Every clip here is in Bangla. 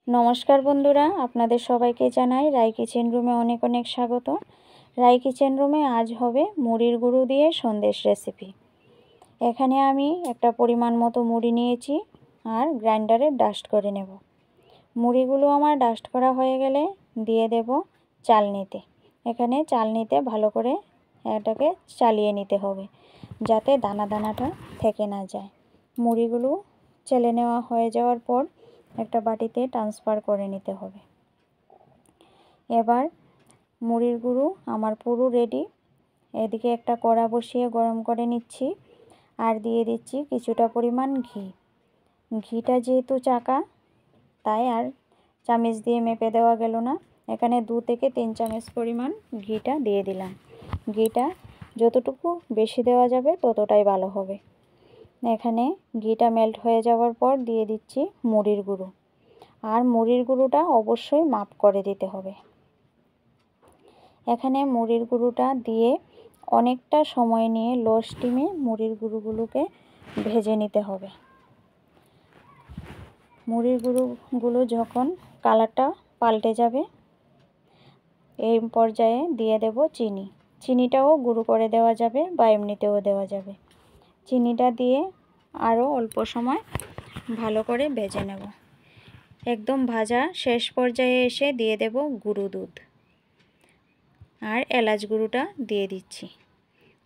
নমস্কার বন্ধুরা, আপনাদের সবাইকে জানাই রাই কিচেন রুমে অনেক অনেক স্বাগত। রাই কিচেন রুমে আজ হবে মুড়ির গুঁড়ো দিয়ে সন্দেশ রেসিপি। এখানে আমি একটা পরিমাণ মতো মুড়ি নিয়েছি আর গ্রাইন্ডারে ডাস্ট করে নেব। মুড়িগুলো আমার ডাস্ট করা হয়ে গেলে দিয়ে দেব চালনিতে। এখানে চালনিতে ভালো করে এটাকে চালিয়ে নিতে হবে যাতে দানা দানাটা থেকে না যায়। মুড়িগুলো চেলে নেওয়া হয়ে যাওয়ার পর একটা বাটিতে ট্রান্সফার করে নিতে হবে। এবার মুড়ির গুঁড়ো আমার পুরো রেডি। এদিকে একটা কড়া বসিয়ে গরম করে নিচ্ছি আর দিয়ে দিচ্ছি কিছুটা পরিমাণ ঘি। ঘিটা যেহেতু চাকা তাই আর চামচ দিয়ে মেপে দেওয়া গেল না, এখানে 2 থেকে 3 চামচ পরিমাণ ঘিটা দিয়ে দিলাম। ঘিটা যতটুকু বেশি দেওয়া যাবে ততটাই ভালো হবে। এখানে ঘিটা মেল্ট হয়ে যাওয়ার পর দিয়ে দিচ্ছি মুড়ির গুঁড়ো, আর মুড়ির গুঁড়োটা অবশ্যই মাপ করে দিতে হবে। এখানে মুড়ির গুঁড়োটা দিয়ে অনেকটা সময় নিয়ে লো স্টিমে মুড়ির গুঁড়োগুলোকে ভেজে নিতে হবে। মুড়ির গুঁড়োগুলো যখন কালারটা পাল্টে যাবে এই পর্যায়ে দিয়ে দেব চিনি। চিনিটাও গুঁড়ো করে দেওয়া যাবে বা এমনিতেও দেওয়া যাবে। চিনিটা দিয়ে আরও অল্প সময় ভালো করে ভেজে নেব। একদম ভাজা শেষ পর্যায়ে এসে দিয়ে দেব গুঁড়ো দুধ আর এলাচ গুঁড়োটা দিয়ে দিচ্ছি।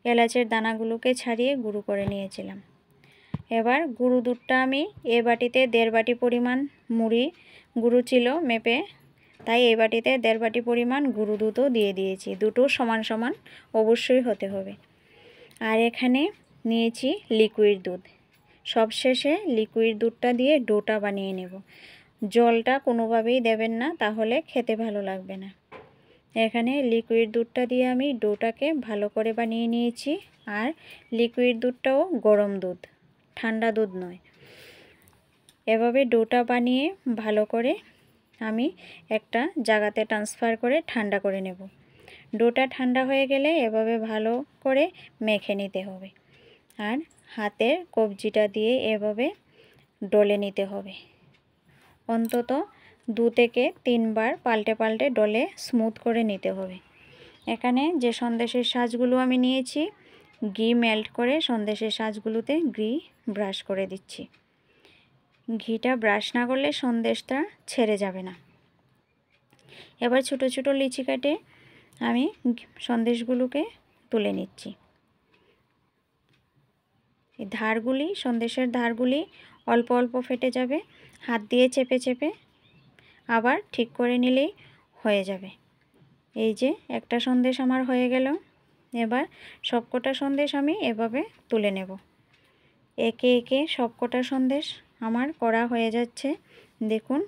এলাচের দানাগুলোকে ছাড়িয়ে গুঁড়ো করে নিয়েছিলাম। এবার গুঁড়ো দুধটা আমি এ বাটিতে 1.5 বাটি পরিমাণ মুড়ি গুঁড়ো ছিল মেপে, তাই এই বাটিতে 1.5 বাটি পরিমাণ গুঁড়ো দুধও দিয়ে দিয়েছি। দুটো সমান সমান অবশ্যই হতে হবে। আর এখানে নিয়েছি লিকুইড দুধ। সবশেষে লিকুইড দুধটা দিয়ে ডোটা বানিয়ে নেব। জলটা কোনোভাবেই দেবেন না, তাহলে খেতে ভালো লাগবে না। এখানে লিকুইড দুধটা দিয়ে আমি ডোটাকে ভালো করে বানিয়ে নিয়েছি। আর লিকুইড দুধটাও গরম দুধ, ঠান্ডা দুধ নয়। এভাবে ডোটা বানিয়ে ভালো করে আমি একটা জায়গাতে ট্রান্সফার করে ঠান্ডা করে নেব। ডোটা ঠান্ডা হয়ে গেলে এভাবে ভালো করে মেখে নিতে হবে আর হাতের কবজিটা দিয়ে এভাবে ডলে নিতে হবে। অন্তত 2 থেকে 3 বার পাল্টে পাল্টে ডলে স্মুথ করে নিতে হবে। এখানে যে সন্দেশের সাজগুলো আমি নিয়েছি, ঘি মেল্ট করে সন্দেশের সাজগুলোতে ঘি ব্রাশ করে দিচ্ছি। ঘিটা ব্রাশ না করলে সন্দেশটা ছেড়ে যাবে না। এবার ছোট ছোট লিচি কাটে আমি সন্দেশগুলোকে তুলে নিচ্ছি। এই ধারগুলি, সন্দেশের ধারগুলি অল্প অল্প ফেটে যাবে। হাত দিয়ে চেপে চেপে আবার ঠিক করে নিলেই হয়ে যাবে। এই যে একটা সন্দেশ আমার হয়ে গেল। এবার সবকটা সন্দেশ আমি এভাবে তুলে নেব। একে একে সবকটা সন্দেশ আমার করা হয়ে যাচ্ছে। দেখুন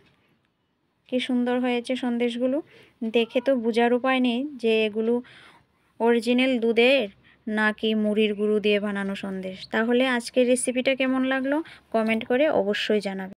কি সুন্দর হয়েছে সন্দেশগুলো। দেখে তো বোঝার উপায় নেই যে এগুলো অরিজিনাল দুধের নাকি মুড়ির গুঁড়ো দিয়ে বানানো সন্দেশ। তাহলে আজকের রেসিপিটা কেমন লাগলো কমেন্ট করে অবশ্যই জানাবেন।